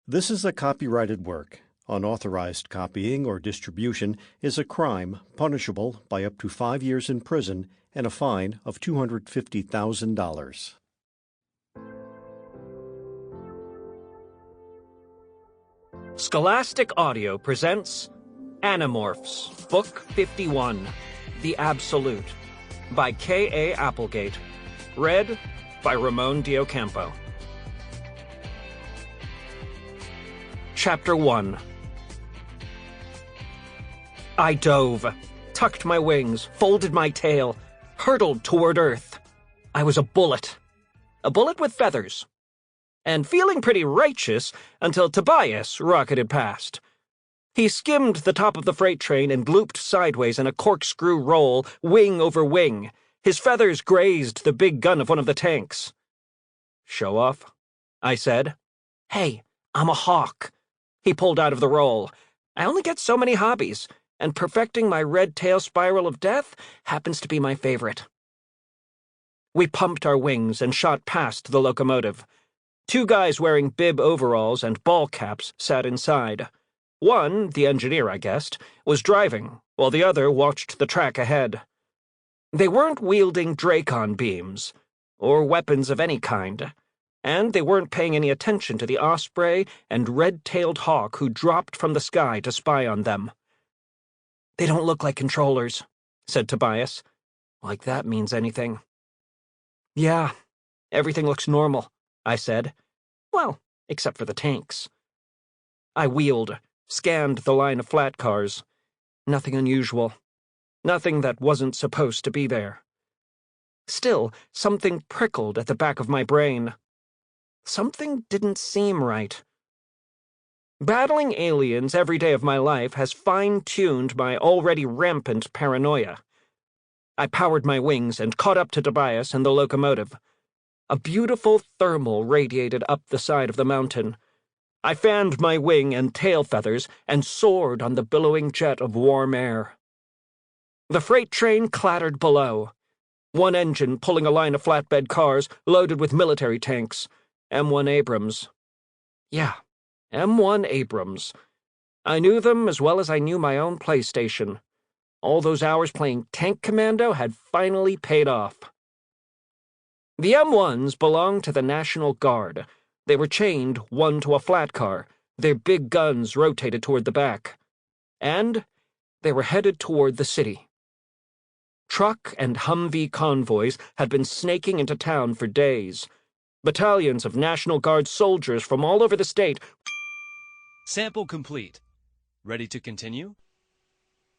This is a copyrighted work. Unauthorized copying or distribution is a crime punishable by up to 5 years in prison and a fine of $250,000. Scholastic Audio presents Animorphs, Book 51, The Absolute, by K.A. Applegate. Read by Ramón de Ocampo. Chapter 1. I dove, tucked my wings, folded my tail, hurtled toward Earth. I was a bullet with feathers, and feeling pretty righteous until Tobias rocketed past. He skimmed the top of the freight train and looped sideways in a corkscrew roll, wing over wing. His feathers grazed the big gun of one of the tanks. "Show off?" I said. "Hey, I'm a hawk." He pulled out of the roll. "I only get so many hobbies, and perfecting my red tail spiral of death happens to be my favorite." We pumped our wings and shot past the locomotive. 2 guys wearing bib overalls and ball caps sat inside. One, the engineer I guessed, was driving, while the other watched the track ahead. They weren't wielding Dracon beams, or weapons of any kind, and they weren't paying any attention to the osprey and red-tailed hawk who dropped from the sky to spy on them. "They don't look like controllers," said Tobias. "Like that means anything." "Yeah, everything looks normal," I said. "Well, except for the tanks." I wheeled, scanned the line of flat cars. Nothing unusual. Nothing that wasn't supposed to be there. Still, something prickled at the back of my brain. Something didn't seem right. Battling aliens every day of my life has fine-tuned my already rampant paranoia. I powered my wings and caught up to Tobias and the locomotive. A beautiful thermal radiated up the side of the mountain. I fanned my wing and tail feathers and soared on the billowing jet of warm air. The freight train clattered below. One engine pulling a line of flatbed cars loaded with military tanks. M1 Abrams. Yeah, M1 Abrams. I knew them as well as I knew my own PlayStation. All those hours playing Tank Commando had finally paid off. The M1s belonged to the National Guard. They were chained one to a flat car, their big guns rotated toward the back. And they were headed toward the city. Truck and Humvee convoys had been snaking into town for days. Battalions of National Guard soldiers from all over the state. Sample complete. Ready to continue?